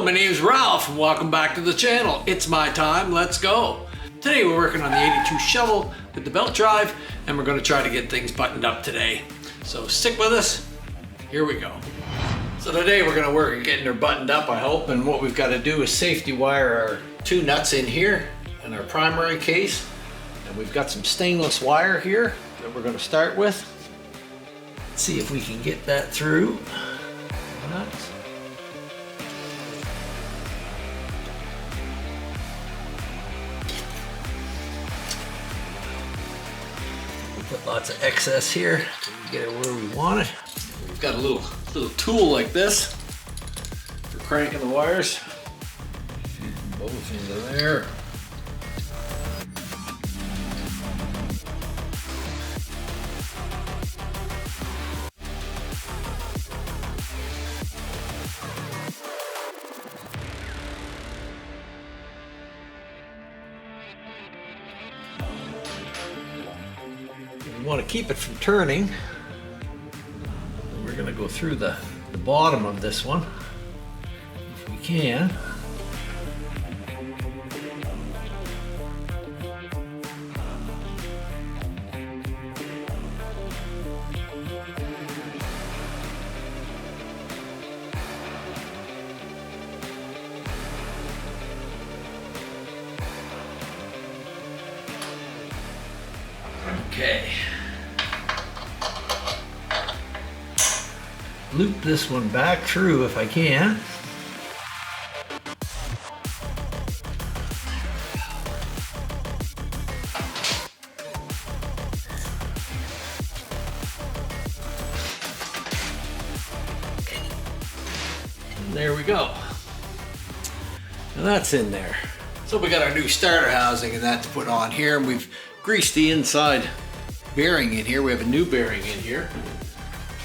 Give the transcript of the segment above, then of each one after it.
Hello, my name is Ralph and welcome back to the channel. It's my time, let's go. Today we're working on the 82 shovel with the belt drive and we're going to try to get things buttoned up today. So stick with us, here we go. So today we're going to work at getting her buttoned up, I hope, and what we've got to do is safety wire our two nuts in here in our primary case. And we've got some stainless wire here that we're going to start with. Let's see if we can get that through. Nuts. Put lots of excess here so we get it where we want it. We've got a little tool like this for cranking the wires. Both into there. We want to keep it from turning. We're going to go through the bottom of this one if we can. Okay. Loop this one back through if I can. And there we go. Now that's in there. So we got our new starter housing and that to put on here, and we've greased the inside bearing in here. We have a new bearing in here.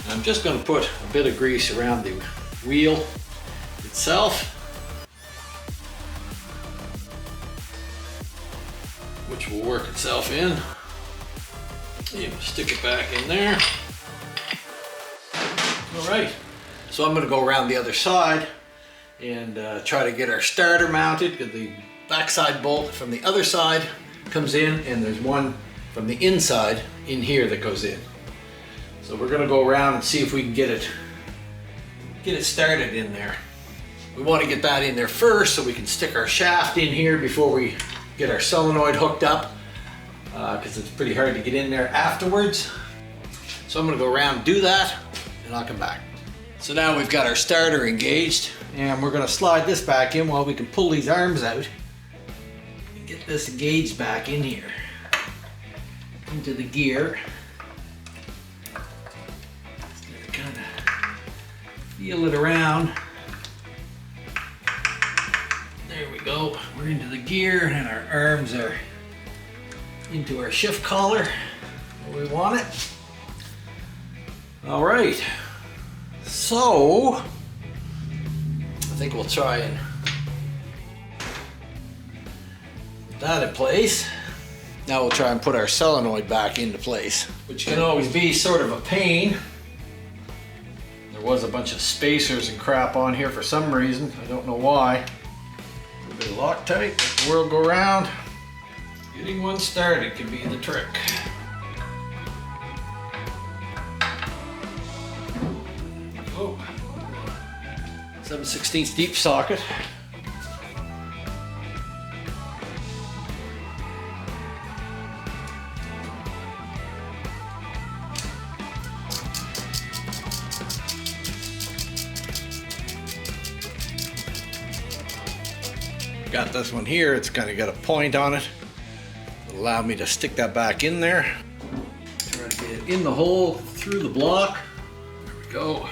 I'm just going to put a bit of grease around the wheel itself, which will work itself in. You stick it back in there. All right, so I'm going to go around the other side and try to get our starter mounted, because the backside bolt from the other side comes in and there's one from the inside in here that goes in. So we're going to go around and see if we can get it started in there. We want to get that in there first so we can stick our shaft in here before we get our solenoid hooked up, because it's pretty hard to get in there afterwards. So I'm going to go around and do that and I'll come back. So now we've got our starter engaged and we're going to slide this back in while we can pull these arms out and get this engaged back in here into the gear. Feel it around. There we go. We're into the gear and our arms are into our shift collar where we want it. All right. So I think we'll try and put that in place. Now we'll try and put our solenoid back into place, which can always be sort of a pain. There was a bunch of spacers and crap on here for some reason. I don't know why. A little bit of Loctite, let the world go around. Getting one started can be the trick. Oh, 7/16 deep socket. Got this one here, it's kind of got a point on it. It'll allow me to stick that back in there. Try to get it in the hole through the block. There we go.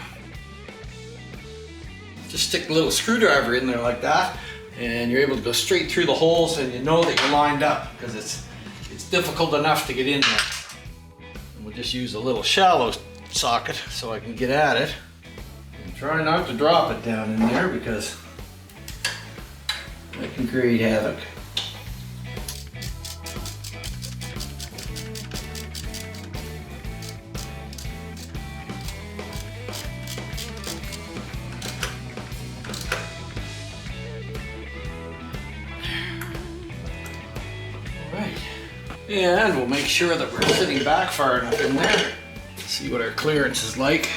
Just stick the little screwdriver in there like that and you're able to go straight through the holes and you know that you're lined up, because it's difficult enough to get in there. And we'll just use a little shallow socket so I can get at it. And try not to drop it down in there because that can create havoc. And we'll make sure that we're sitting back far enough in there. See what our clearance is like.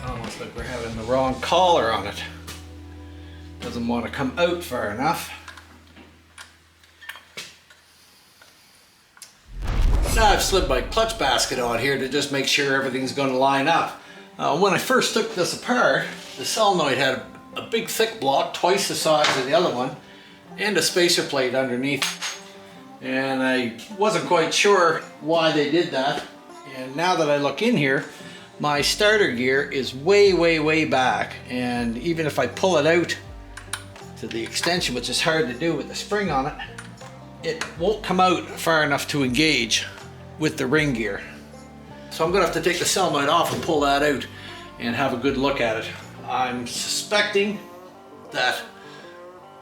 Almost like we're having the wrong collar on it. Doesn't want to come out far enough. Now I've slid my clutch basket on here to just make sure everything's going to line up. When I first took this apart, the solenoid had a big thick block, twice the size of the other one, and a spacer plate underneath. And I wasn't quite sure why they did that. And now that I look in here, my starter gear is way back. And even if I pull it out to the extension, which is hard to do with the spring on it, it won't come out far enough to engage with the ring gear. So I'm gonna have to take the solenoid off and pull that out and have a good look at it. I'm suspecting that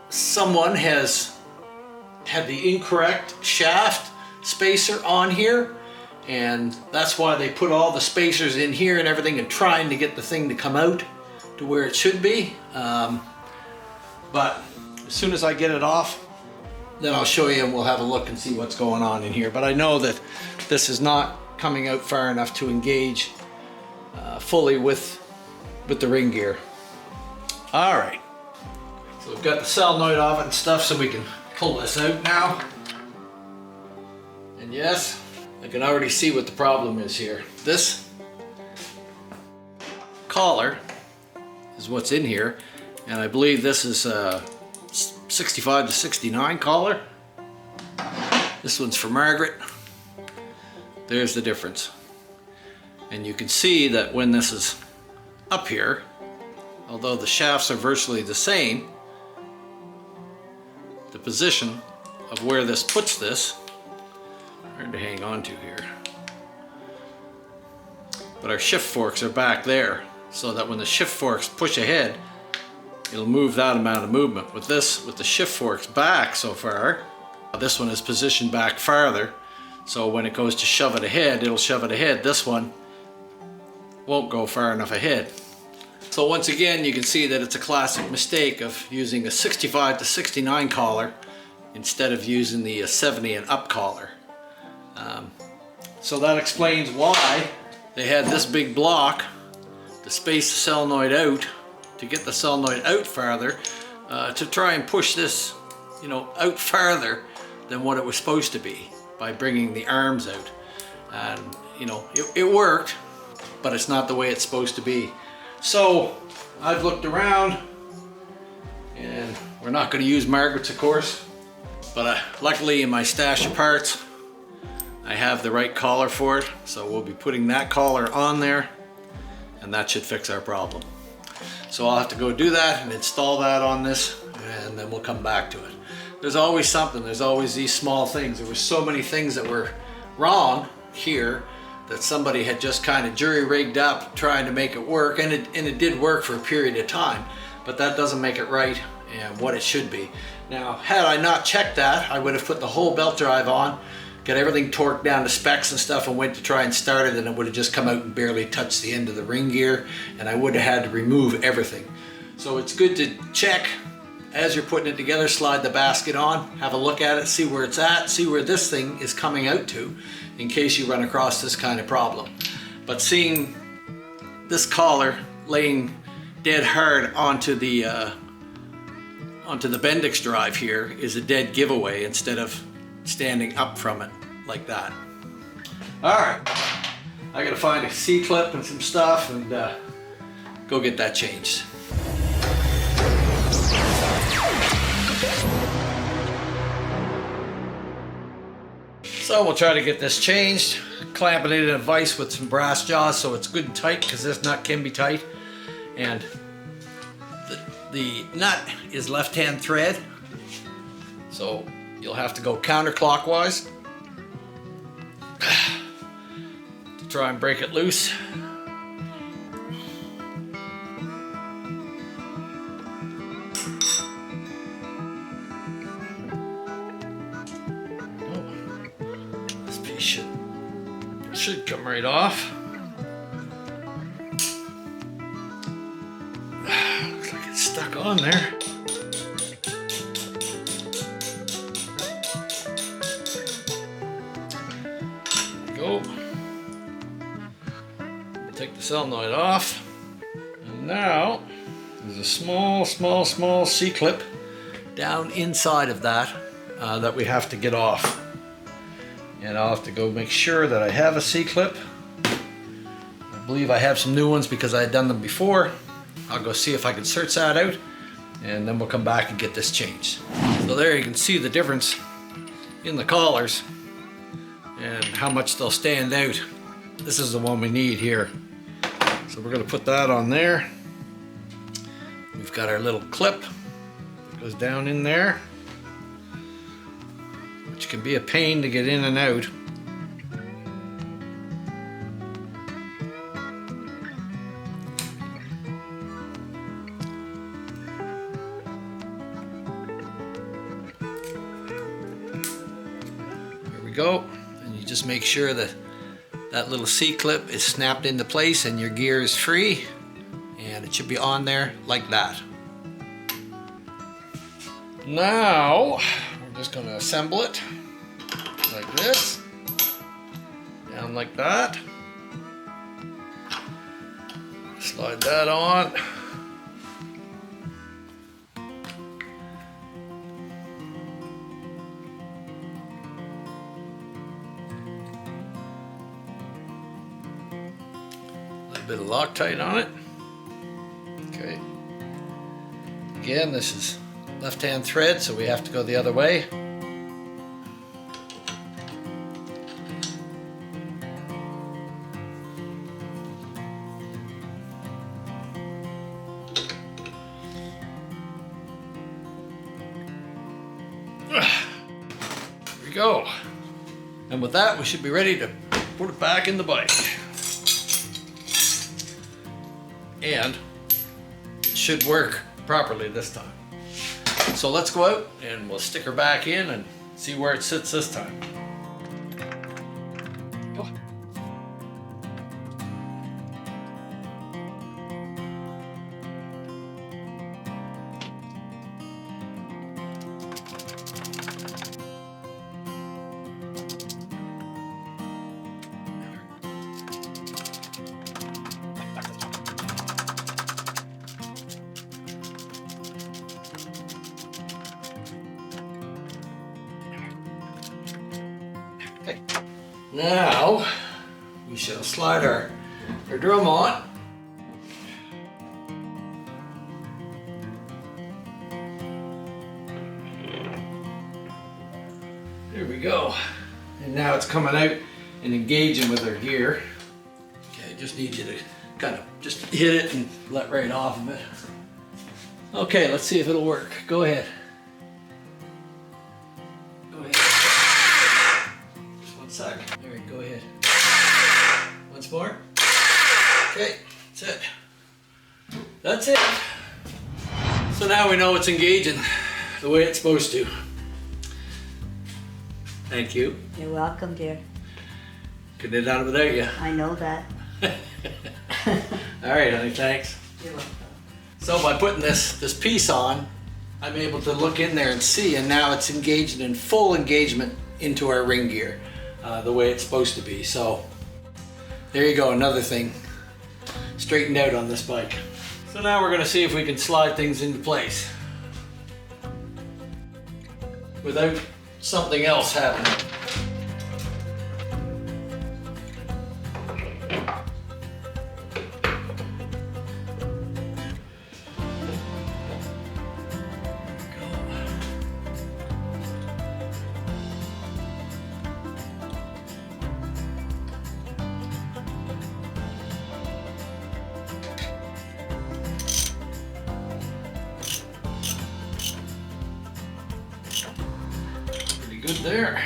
someone has had the incorrect shaft spacer on here, and that's why they put all the spacers in here and everything and trying to get the thing to come out to where it should be. But as soon as I get it off, then I'll show you and we'll have a look and see what's going on in here. But I know that this is not coming out far enough to engage fully with the ring gear. All right, so we've got the solenoid off and stuff, so we can pull this out now. And yes, I can already see what the problem is here. This collar is what's in here, and I believe this is 65 to 69 collar. This one's for Margaret. There's the difference. And you can see that when this is up here, although the shafts are virtually the same, the position of where this puts this, hard to hang on to here. But our shift forks are back there, so that when the shift forks push ahead, it'll move that amount of movement. With this, with the shift forks back so far, this one is positioned back farther, so when it goes to shove it ahead, it'll shove it ahead. This one won't go far enough ahead. So once again, you can see that it's a classic mistake of using a 65 to 69 collar instead of using the 70 and up collar. So that explains why they had this big block to space the solenoid out, to get the solenoid out farther, to try and push this, out farther than what it was supposed to be by bringing the arms out. And it worked, but it's not the way it's supposed to be. So I've looked around, and we're not going to use Margaret's, of course, but luckily in my stash of parts I have the right collar for it, so we'll be putting that collar on there, and that should fix our problem. So I'll have to go do that and install that on this, and then we'll come back to it. There's always something, there's always these small things. There were so many things that were wrong here that somebody had just kind of jury-rigged up trying to make it work, and it did work for a period of time, but that doesn't make it right and what it should be. Now, had I not checked that, I would have put the whole belt drive on, got everything torqued down to specs and stuff, and went to try and start it, and it would have just come out and barely touched the end of the ring gear, and I would have had to remove everything. So it's good to check as you're putting it together. Slide the basket on, have a look at it, see where it's at, see where this thing is coming out to, in case you run across this kind of problem. But seeing this collar laying dead hard onto the Bendix drive here is a dead giveaway, instead of standing up from it like that. All right, I gotta find a C-clip and some stuff and go get that changed. So we'll try to get this changed, clamping it in a vise with some brass jaws so it's good and tight, because this nut can be tight. And the nut is left-hand thread, so you'll have to go counterclockwise to try and break it loose. should come right off. Looks like it's stuck on there. Go. Take the solenoid off. And now there's a small C-clip down inside of that that we have to get off. And I'll have to go make sure that I have a C-clip. I believe I have some new ones because I had done them before. I'll go see if I can search that out, and then we'll come back and get this changed. So there you can see the difference in the collars and how much they'll stand out. This is the one we need here. So we're gonna put that on there. We've got our little clip that goes down in there, which can be a pain to get in and out. There we go. And you just make sure that that little C-clip is snapped into place and your gear is free, and it should be on there like that. Now we're just going to assemble it like this, down like that, slide that on, a little bit of Loctite on it. Okay, again, this is left-hand thread, so we have to go the other way. There we go. And with that, we should be ready to put it back in the bike. And it should work properly this time. So let's go out and we'll stick her back in and see where it sits this time. Go. Okay. Now we shall slide our drum on. There we go. And now it's coming out and engaging with our gear. Okay, just need you to kind of just hit it and let right off of it. Okay, let's see if it'll work. Go ahead. Go ahead. Just 1 sec. All right, go ahead. Once more. Okay, that's it. That's it. So now we know it's engaging the way it's supposed to. Thank you. You're welcome, dear. Couldn't have done it without you. I know that. All right, honey, thanks. You're welcome. So by putting this piece on, I'm able to look in there and see, and now it's engaged in full engagement into our ring gear, the way it's supposed to be. So there you go, another thing straightened out on this bike. So now we're gonna see if we can slide things into place without something else happening. Good there.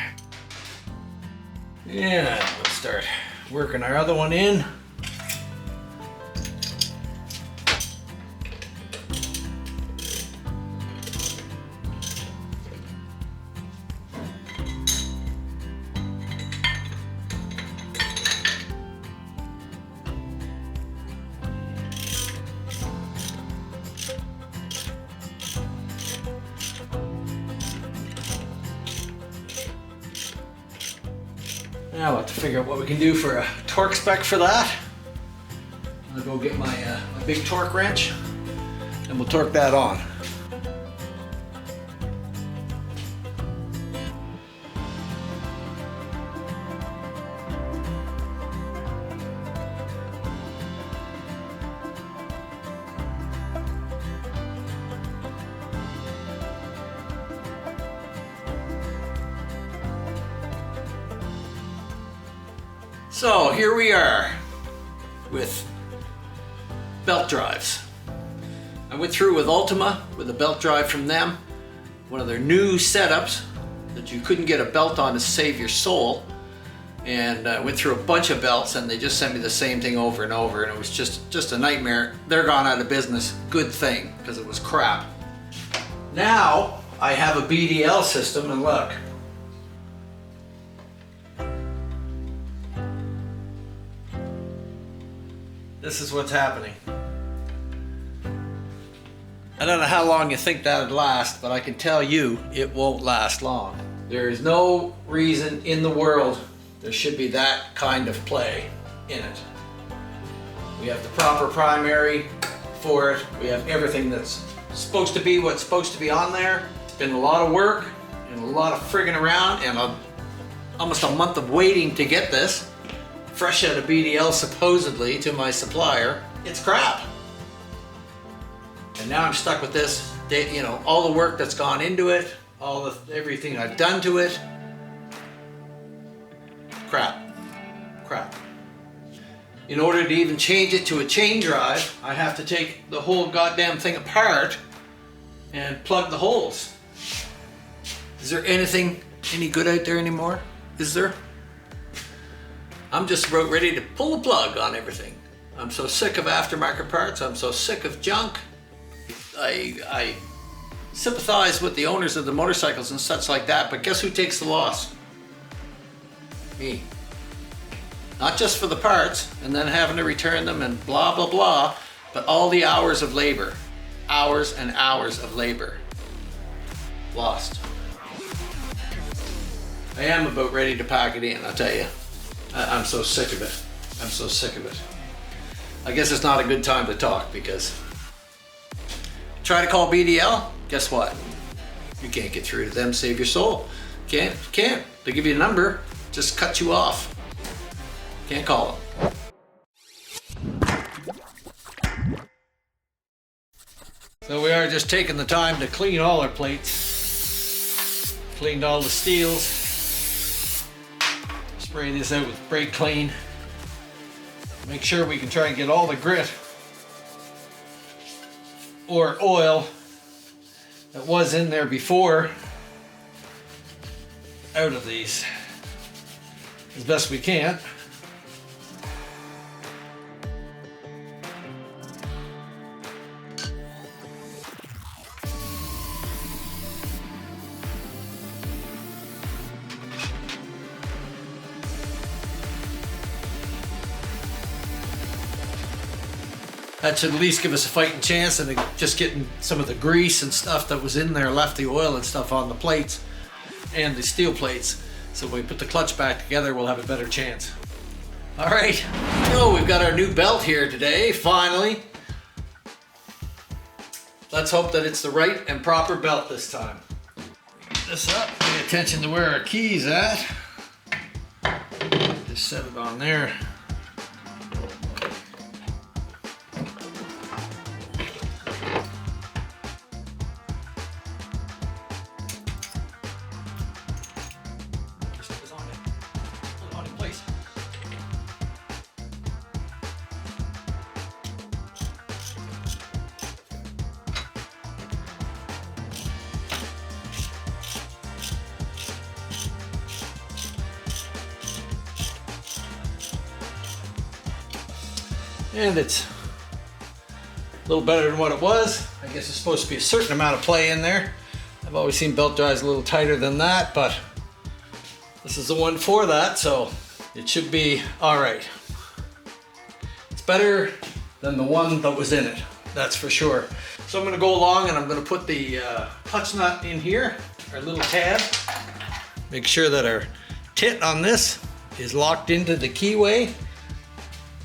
Yeah, let's start working our other one in. Now we'll have to figure out what we can do for a torque spec for that. I'll go get my big torque wrench and we'll torque that on. So here we are with belt drives. I went through with Ultima with a belt drive from them, one of their new setups that you couldn't get a belt on to save your soul, and I went through a bunch of belts and they just sent me the same thing over and over, and it was just a nightmare. They're gone out of business. Good thing, because it was crap. Now I have a BDL system, and look. This is what's happening. I don't know how long you think that would last, but I can tell you it won't last long. There is no reason in the world there should be that kind of play in it. We have the proper primary for it. We have everything that's supposed to be what's supposed to be on there. It's been a lot of work and a lot of frigging around and almost a month of waiting to get this. Fresh out of BDL supposedly to my supplier. It's crap. And now I'm stuck with this. You know, all the work that's gone into it, everything I've done to it. Crap. In order to even change it to a chain drive, I have to take the whole goddamn thing apart and plug the holes. Is there anything any good out there anymore? Is there? I'm just about ready to pull the plug on everything. I'm so sick of aftermarket parts. I'm so sick of junk. I sympathize with the owners of the motorcycles and such like that, but guess who takes the loss? Me. Not just for the parts and then having to return them and blah, blah, blah, but all the hours of labor. Hours and hours of labor. Lost. I am about ready to pack it in, I'll tell you. I'm so sick of it. I'm so sick of it. I guess it's not a good time to talk because try to call BDL, guess what? You can't get through to them, save your soul. Can't. They give you a number, just cut you off. Can't call them. So we are just taking the time to clean all our plates. Cleaned all the steels. Spray this out with brake clean. Make sure we can try and get all the grit or oil that was in there before out of these as best we can. That should at least give us a fighting chance, and just getting some of the grease and stuff that was in there, left the oil and stuff on the plates and the steel plates. So when we put the clutch back together, we'll have a better chance. All right, so we've got our new belt here today, finally. Let's hope that it's the right and proper belt this time. Get this up, pay attention to where our key's at. Just set it on there. And it's a little better than what it was. I guess it's supposed to be a certain amount of play in there. I've always seen belt drives a little tighter than that, but this is the one for that, so it should be all right. It's better than the one that was in it, that's for sure. So I'm gonna go along and I'm gonna put the clutch nut in here, our little tab. Make sure that our tit on this is locked into the keyway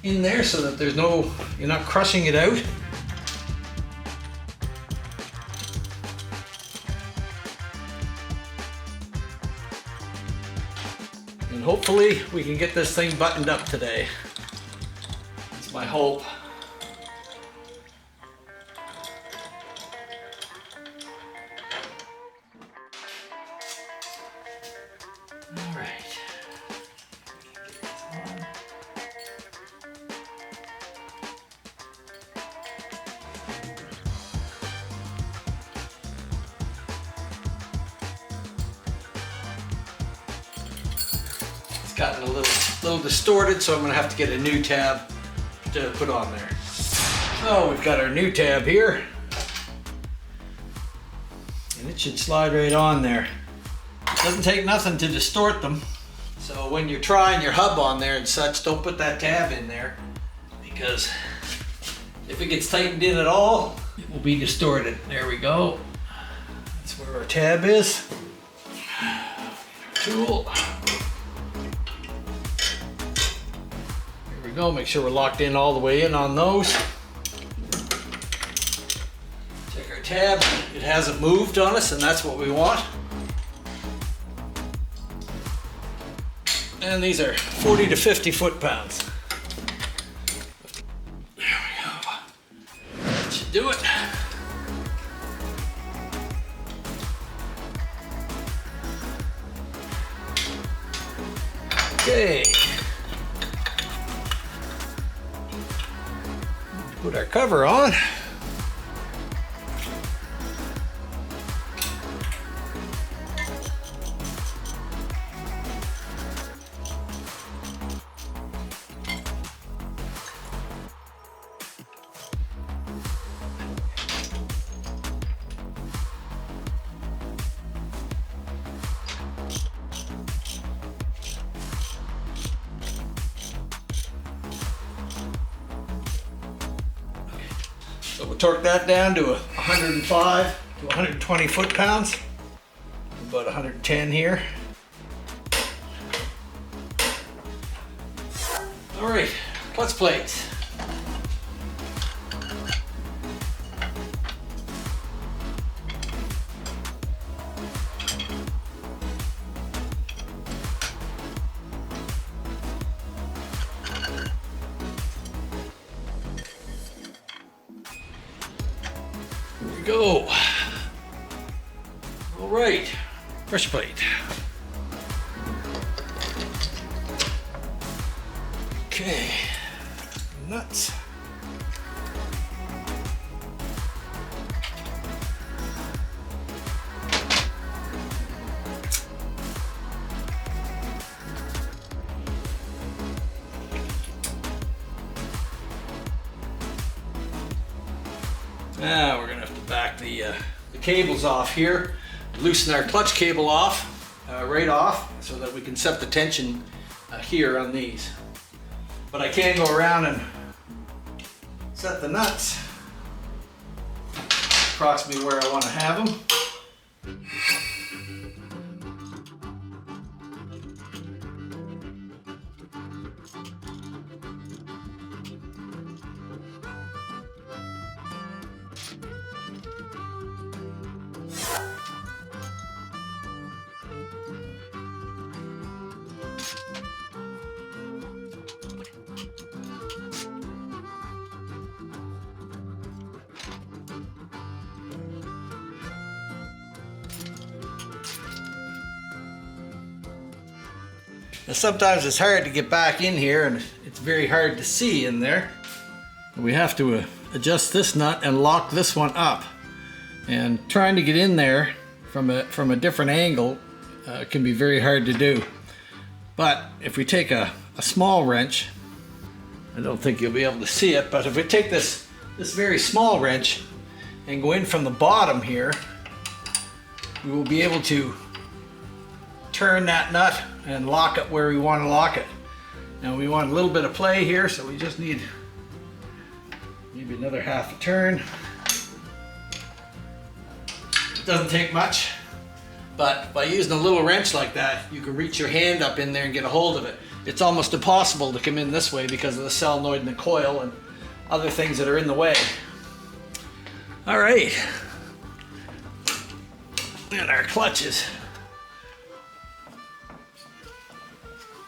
in there so that you're not crushing it out. And hopefully we can get this thing buttoned up today. That's my hope. All right. It's gotten a little distorted, so I'm gonna have to get a new tab to put on there. So we've got our new tab here, and it should slide right on there. It doesn't take nothing to distort them. So when you're trying your hub on there and such, don't put that tab in there, because if it gets tightened in at all, it will be distorted. There we go. That's where our tab is. Tool. There we go. Make sure we're locked in all the way in on those. Check our tab. It hasn't moved on us, and that's what we want. And these are 40 to 50 foot-pounds. There we go. That should do it. Okay. Put our cover on. So we'll torque that down to 105 to 120 foot-pounds, about 110 here. All right, clutch plates. Here we go. All right, pressure plate. Okay, nuts. Now we're gonna have to back the cables off here, loosen our clutch cable off, right off, so that we can set the tension here on these. But I can go around and set the nuts approximately where I want to have them. Now sometimes it's hard to get back in here, and it's very hard to see in there. We have to adjust this nut and lock this one up. And trying to get in there from a different angle can be very hard to do. But if we take a small wrench, I don't think you'll be able to see it, but if we take this very small wrench and go in from the bottom here, we will be able to turn that nut and lock it where we want to lock it. Now we want a little bit of play here, so we just need maybe another half a turn. It doesn't take much, but by using a little wrench like that, you can reach your hand up in there and get a hold of it. it's almost impossible to come in this way because of the solenoid and the coil and other things that are in the way. All right, and our clutches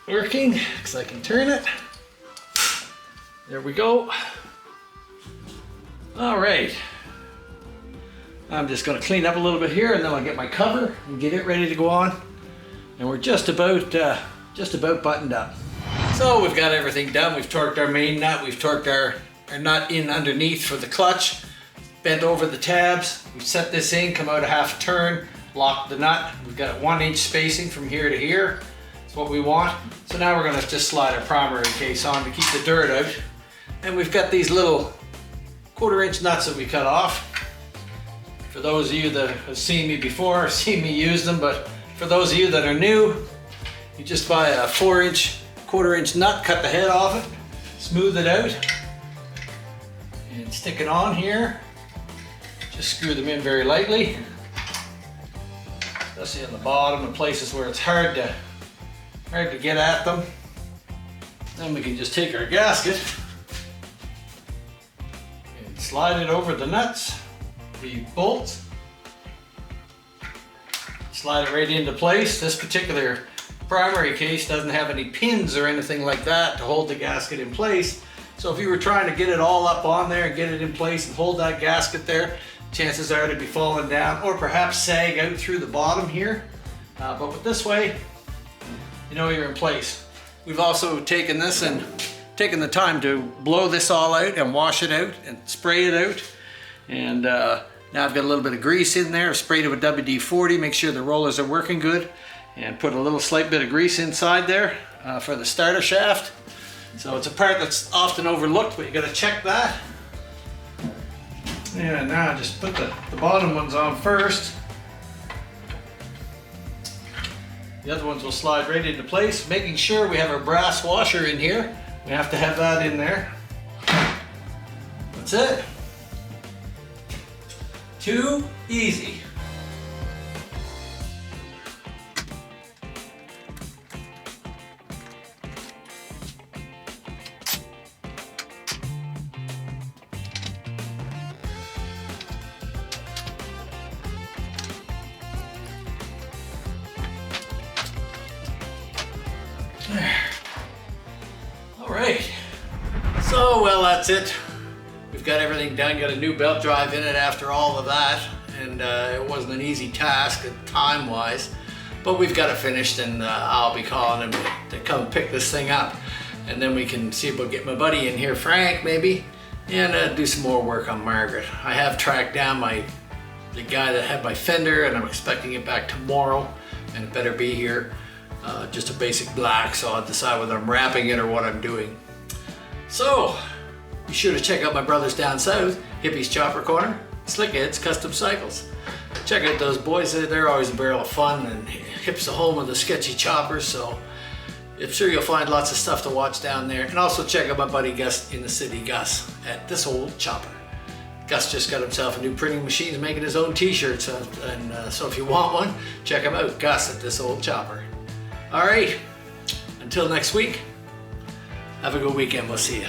working because I can turn it. There we go. All right, I'm just going to clean up a little bit here, and then I'll get my cover and get it ready to go on. And we're just about buttoned up. So we've got everything done. We've torqued our main nut. We've torqued our nut in underneath for the clutch. Bent over the tabs. We've set this in, come out a half turn, locked the nut. We've got a 1 inch spacing from here to here. That's what we want. So now we're going to just slide our primary case on to keep the dirt out. And we've got these little 1/4 inch nuts that we cut off. For those of you that have seen me before, seen me use them, but for those of you that are new, you just buy a 1/4 inch nut, cut the head off it, smooth it out, and stick it on here. Just screw them in very lightly, especially on the bottom and places where it's hard to get at them. Then we can just take our gasket and slide it over the nuts, the bolts. Slide it right into place. This particular primary case doesn't have any pins or anything like that to hold the gasket in place. So if you were trying to get it all up on there and get it in place and hold that gasket there, chances are it'd be falling down or perhaps sag out through the bottom here. But with this way, you know you're in place. We've also taken this and taken the time to blow this all out and wash it out and spray it out. And now I've got a little bit of grease in there. I've sprayed it with WD-40, make sure the rollers are working good, and put a little slight bit of grease inside there for the starter shaft. So it's a part that's often overlooked, but you got to check that. And now just put the bottom ones on first. The other ones will slide right into place, making sure we have our brass washer in here. We have to have that in there. That's it. Too easy. There. All right. So, well, that's it. We've got everything done, got a new belt drive in it after all of that, and it wasn't an easy task time-wise, but we've got it finished, and I'll be calling him to come pick this thing up, and then we can see if we'll get my buddy in here, Frank, maybe, and do some more work on Margaret. I have tracked down the guy that had my fender, and I'm expecting it back tomorrow, and it better be here. Just a basic black, so I'll decide whether I'm wrapping it or what I'm doing. So, be sure to check out my brothers down south, Hippie's Chopper Corner, Slickheads Custom Cycles. Check out those boys, they're always a barrel of fun, and Hip's the home of the sketchy choppers, so I'm sure you'll find lots of stuff to watch down there. And also check out my buddy Gus in the city, Gus, at This Old Chopper. Gus just got himself a new printing machine, he's making his own t-shirts, and so if you want one, check him out, Gus at This Old Chopper. All right, until next week, have a good weekend, we'll see you.